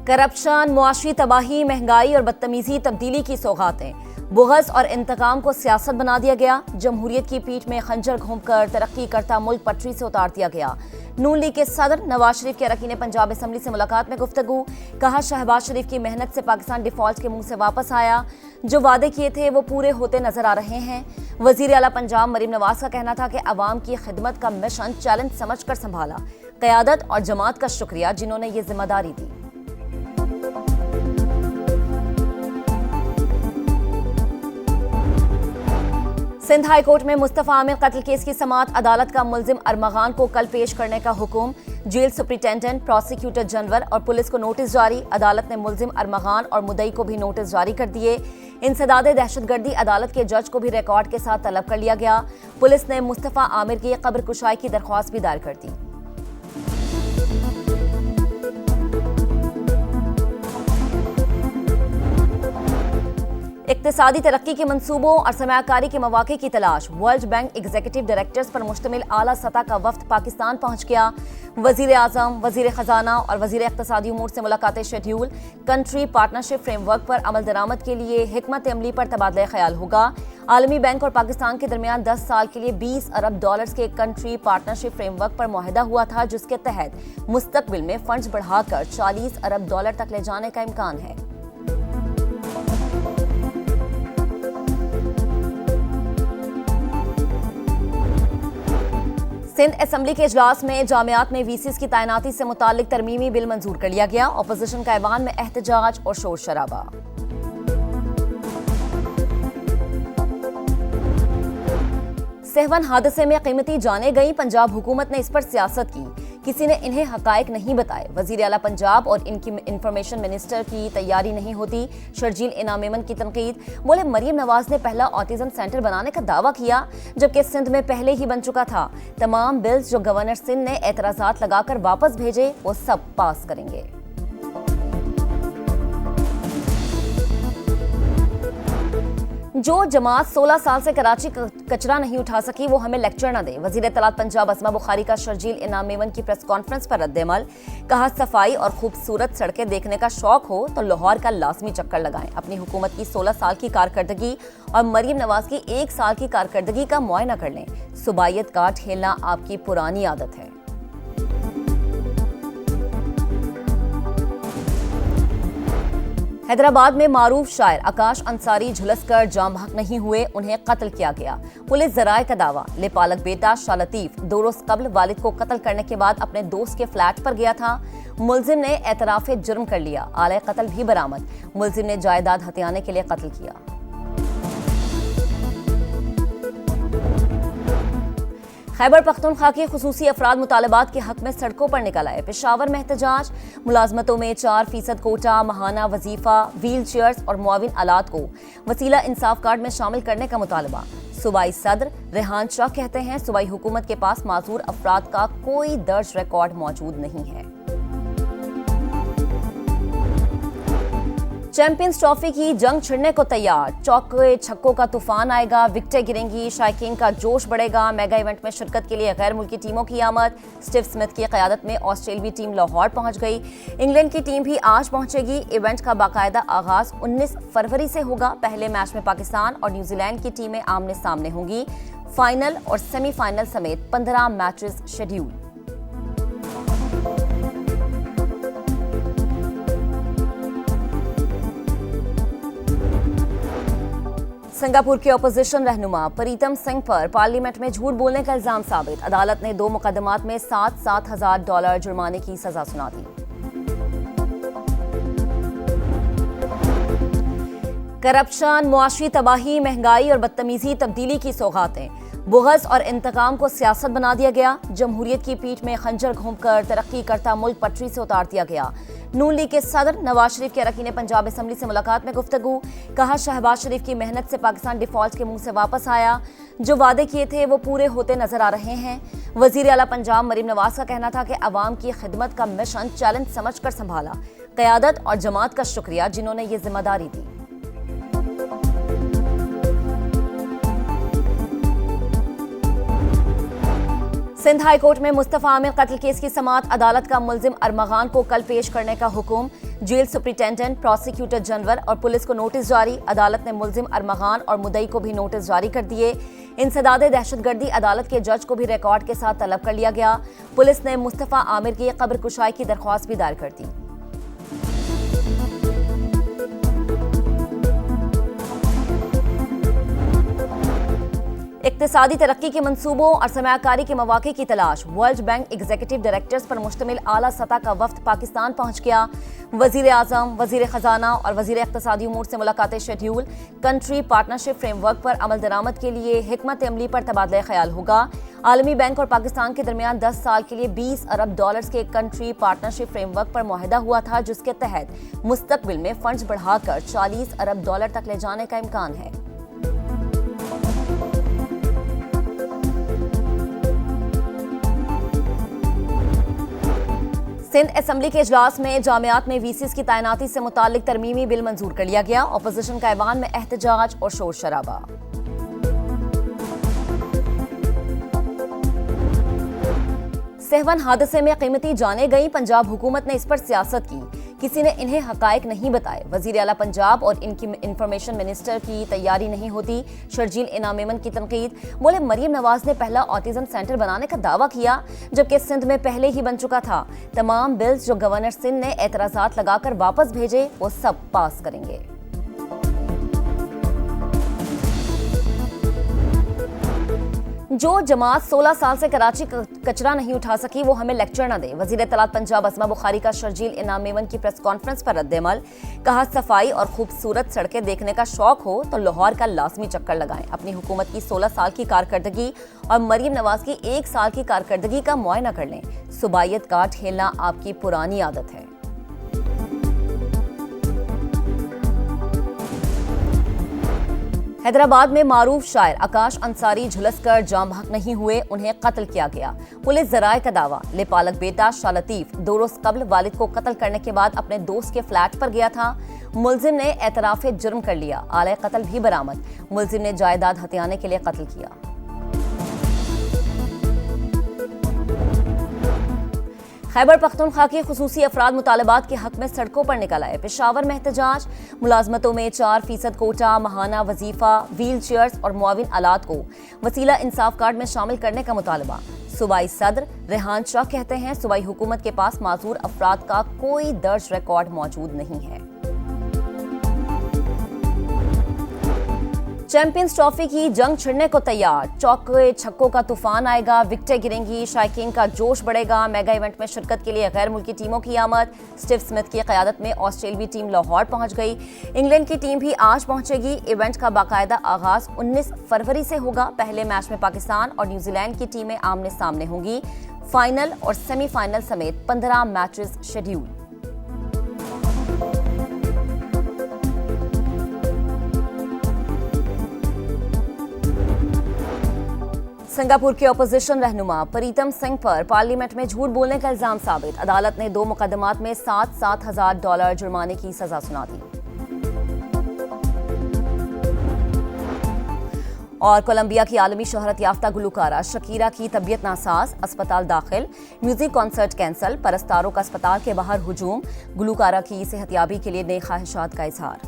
Corruption, मुआशी तबाही, महंगाई और बदतमीजी तब्दीली की सौगातें। बुग़्ज़ और इंतकाम को सियासत बना दिया गया। जमहूरियत की पीठ में खंजर घोंपकर तरक्की करता मुल्क पटरी से उतार दिया गया। नून लीग के सदर नवाज शरीफ के अरकान पंजाब असम्बली से मुलाकात में गुफ्तगू। कहा, शहबाज शरीफ की मेहनत से पाकिस्तान डिफॉल्ट के मुंह से वापस आया। जो वादे किए थे वो पूरे होते नजर आ रहे हैं। वजीर आला पंजाब मरीम नवाज का कहना था कि अवाम की खिदमत का मिशन चैलेंज समझकर संभाला। क़यादत और जमात का शुक्रिया जिन्होंने ये जिम्मेदारी दी। सिंध हाई कोर्ट में मुस्तफा आमिर कत्ल केस की समाअत। अदालत का मुल्जिम अरमगान को कल पेश करने का हुक्म। जेल सुप्रिंटेंडेंट, प्रोसिक्यूटर जनरल और पुलिस को नोटिस जारी। अदालत ने मुल्जिम अरमगान और मुद्दई को भी नोटिस जारी कर दिए। इंसदादे दहशतगर्दी अदालत के जज को भी रिकॉर्ड के साथ तलब कर लिया गया। पुलिस ने मुस्तफा आमिर की कब्र कुशाई की दरख्वास्त भी दायर कर दी। इक्तिसादी तरक्की के मंसूबों और सरमायाकारी के मौके की तलाश। वर्ल्ड बैंक एग्जीक्यूटिव डायरेक्टर्स पर मुश्तमिल आला सतह का वफ्द पाकिस्तान पहुंच गया। वजीर आजम, वजीर खजाना और वजीर इक्तिसादी उमूर से मुलाकातें शेड्यूल। कंट्री पार्टनरशिप फ्रेमवर्क पर अमल दरामद के लिए हिकमत अमली पर तबादला ख्याल होगा। आलमी बैंक और पाकिस्तान के दरमियान 10 साल के लिए $20 अरब के कंट्री पार्टनरशिप फ्रेमवर्क पर मुआहिदा हुआ था, जिसके तहत मुस्तकबिल में फंड्स बढ़ाकर $40 अरब तक ले जाने का इम्कान है। सिंध असम्बली के इजलास में जामियात में वीसीज की तैनाती से मुताल्लिक तरमीमी बिल मंजूर कर लिया गया। अपोजिशन का ऐवान में एहतजाज और शोर शराबा। सहवन हादसे में कीमती जानें गई। पंजाब हुकूमत ने इस पर सियासत की। किसी ने इन्हें हकायक नहीं बताए। वजीर आला पंजाब और इनकी इंफॉर्मेशन मिनिस्टर की तैयारी नहीं होती। शर्जील इनाम मेमन की तनकीद। बोले, मरीम नवाज ने पहला ऑटिज्म सेंटर बनाने का दावा किया, जबकि सिंध में पहले ही बन चुका था। तमाम बिल्स जो गवर्नर सिंध ने एतराजात लगाकर वापस भेजे, वो सब पास करेंगे। जो जमात 16 साल से कराची कचरा नहीं उठा सकी, वो हमें लेक्चर न दे। वजीर इत्तलात पंजाब असमा बुखारी का शर्जील इनाम मेमन की प्रेस कॉन्फ्रेंस पर रद्द-ए-अमल। कहा, सफाई और खूबसूरत सड़कें देखने का शौक हो तो लाहौर का लाजमी चक्कर लगाएं। अपनी हुकूमत की 16 साल की कारकर्दगी और मरीम नवाज की 1 साल की कारकर्दगी का मुआयना कर लें। सुबाइयत का ठेलना आपकी पुरानी आदत है। हैदराबाद में मारूफ शायर आकाश अंसारी झुलसकर जाम बहक नहीं हुए, उन्हें कत्ल किया गया। पुलिस जराए का दावा। लेपालक बेटा शाह लतीफ 2 रोज कबल वालिद को कत्ल करने के बाद अपने दोस्त के फ्लैट पर गया था। मुल्जिम ने एतराफ़े जुर्म कर लिया। आले कत्ल भी बरामद। मुल्जिम ने जायदाद हथियाने के लिए कत्ल किया। खैबर पख्तूनख्वा के खुसूसी अफराद मुतालबात के हक में सड़कों पर निकल आए। पेशावर में एहतजाज। मुलाजमतों में 4% कोटा, महाना वजीफा, व्हील चेयर्स और मुआविन आलात को वसीला इंसाफ कार्ड में शामिल करने का मुतालबा। सूबाई सदर रेहान शाह कहते हैं, सूबाई हुकूमत के पास माजूर अफराद का कोई दर्ज रिकॉर्ड मौजूद नहीं है। चैंपियंस ट्रॉफी की जंग छिड़ने को तैयार। चौके छक्कों का तूफान आएगा, विकेटें गिरेंगी, शायकीन का जोश बढ़ेगा। मेगा इवेंट में शिरकत के लिए गैर मुल्की टीमों की आमद। स्टीव स्मिथ की क़यादत में ऑस्ट्रेलियाई टीम लाहौर पहुंच गई। इंग्लैंड की टीम भी आज पहुंचेगी। इवेंट का बाकायदा आगाज 19 फरवरी से होगा। पहले मैच में पाकिस्तान और न्यूजीलैंड की टीमें आमने सामने होंगी। फाइनल और सेमीफाइनल समेत 15 मैचेस शेड्यूल। सिंगापुर के अपोजिशन रहनुमा प्रीतम सिंह पर पार्लियामेंट में झूठ बोलने का इल्जाम साबित। अदालत ने 2 मुकदमात में $7,000 जुर्माने की सजा सुना दी। करप्शन, मुआशी तबाही, महंगाई और बदतमीजी तब्दीली की सौगातें। बुग़्ज़ और इंतकाम को सियासत बना दिया गया। जमहूरियत की पीठ में खंजर घोंपकर तरक्की करता मुल्क पटरी से उतार दिया गया। नून लीग के सदर नवाज शरीफ के अरकान पंजाब असम्बली से मुलाकात में गुफ्तगू। कहा, शहबाज शरीफ की मेहनत से पाकिस्तान डिफॉल्ट के मुंह से वापस आया। जो वादे किए थे वो पूरे होते नजर आ रहे हैं। वजीर आला पंजाब मरीम नवाज का कहना था कि अवाम की खिदमत का मिशन चैलेंज समझकर संभाला। क़यादत और जमात का शुक्रिया जिन्होंने ये जिम्मेदारी दी। सिंध हाई कोर्ट में मुस्तफा आमिर कत्ल केस की समाअत। अदालत का मुल्जिम अरमगान को कल पेश करने का हुक्म। जेल सुप्रिंटेंडेंट, प्रोसिक्यूटर जनरल और पुलिस को नोटिस जारी। अदालत ने मुल्जिम अरमगान और मुद्दई को भी नोटिस जारी कर दिए। इंसदादे दहशतगर्दी अदालत के जज को भी रिकॉर्ड के साथ तलब कर लिया गया। पुलिस ने मुस्तफा आमिर की कब्र कुशाई की दरख्वास्त भी दायर कर दी। इक्तिसादी तरक्की के मंसूबों और सरमायाकारी के मौके की तलाश। वर्ल्ड बैंक एग्जीक्यूटिव डायरेक्टर्स पर मुश्तमिल आला सतह का वफ्द पाकिस्तान पहुंच गया। वजीर आजम, वजीर खजाना और वजीर इक्तिसादी उमूर से मुलाकातें शेड्यूल। कंट्री पार्टनरशिप फ्रेमवर्क पर अमल दरामद के लिए हिकमत अमली पर तबादला ख्याल होगा। आलमी बैंक और पाकिस्तान के दरमियान 10 साल के लिए $20 अरब के कंट्री पार्टनरशिप फ्रेमवर्क पर मुआहिदा हुआ था, जिसके तहत मुस्तकबिल में फंड्स बढ़ाकर $40 अरब तक ले जाने का इम्कान है। सिंध असेंबली के इजलास में जामियात में वीसीज की तैनाती से मुताल्लिक तरमीमी बिल मंजूर कर लिया गया। अपोजिशन का ऐवान में एहतजाज और शोर शराबा। सहवन हादसे में कीमती जानें गई। पंजाब हुकूमत ने इस पर सियासत की। किसी ने इन्हें हकायक नहीं बताए। वजीर आला पंजाब और इनकी इंफॉर्मेशन मिनिस्टर की तैयारी नहीं होती। शर्जील इनाम मेमन की तनकीद। बोले मरीम नवाज ने पहला ऑटिज्म सेंटर बनाने का दावा किया, जबकि सिंध में पहले ही बन चुका था। तमाम बिल्स जो गवर्नर सिंध ने एतराजात लगाकर वापस भेजे, वो सब पास करेंगे। जो जमात 16 साल से कराची कचरा नहीं उठा सकी, वो हमें लेक्चर न दे। वजीर इत्तलात पंजाब अस्मा बुखारी का शर्जील इनाम मेमन की प्रेस कॉन्फ्रेंस पर रद्द-ए-अमल। कहा, सफाई और खूबसूरत सड़कें देखने का शौक हो तो लाहौर का लाजमी चक्कर लगाएं। अपनी हुकूमत की 16 साल की कारकर्दगी और मरीम नवाज की 1 साल की कारकर्दगी का मुआयना कर लें। सुबाइयत का ठेलना आपकी पुरानी आदत है। हैदराबाद में मारूफ शायर आकाश अंसारी झुलसकर जाम बहक नहीं हुए, उन्हें कत्ल किया गया। पुलिस जराए का दावा, लेपालक बेटा शाह लतीफ 2 रोज कबल वालिद को कत्ल करने के बाद अपने दोस्त के फ्लैट पर गया था। मुलजिम ने एतराफ़े जुर्म कर लिया। आले कत्ल भी बरामद। मुलजिम ने जायदाद हथियाने के लिए कत्ल किया। खैबर पख्तूनख्वा के खुसूसी अफराद मुतालबात के हक में सड़कों पर निकल आए। पेशावर में एहतजाज। मुलाजमतों में 4% कोटा, महाना वजीफा, व्हील चेयर्स और मुआविन आलात को वसीला इंसाफ कार्ड में शामिल करने का मुतालबा। सूबाई सदर रेहान शाह कहते हैं, सूबाई हुकूमत के पास माजूर अफराद का कोई दर्ज रिकॉर्ड मौजूद नहीं है। चैंपियंस ट्रॉफी की जंग छिड़ने को तैयार। चौके छक्कों का तूफान आएगा, विकेटें गिरेंगी, शायकीन का जोश बढ़ेगा। मेगा इवेंट में शिरकत के लिए गैर मुल्की टीमों की आमद। स्टीव स्मिथ की क़यादत में ऑस्ट्रेलियाई टीम लाहौर पहुंच गई। इंग्लैंड की टीम भी आज पहुंचेगी। इवेंट का बाकायदा आगाज 19 फरवरी से होगा। पहले मैच में पाकिस्तान और न्यूजीलैंड की टीमें आमने सामने होंगी। फाइनल और सेमीफाइनल समेत 15 मैचेस शेड्यूल। सिंगापुर के अपोजिशन रहनुमा प्रीतम सिंह पर पार्लियामेंट में झूठ बोलने का इल्जाम साबित। अदालत ने 2 मुकदमात में $7,000 जुर्माने की सजा सुना दी। और कोलंबिया की आलमी शोहरत याफ्ता गुलकारा शकीरा की तबीयत नासाज, अस्पताल दाखिल। म्यूजिक कॉन्सर्ट कैंसल, परस्तारों का अस्पताल के बाहर हुजूम। गुलकारा की सेहतयाबी के लिए नई ख्वाहिशात का इजहार।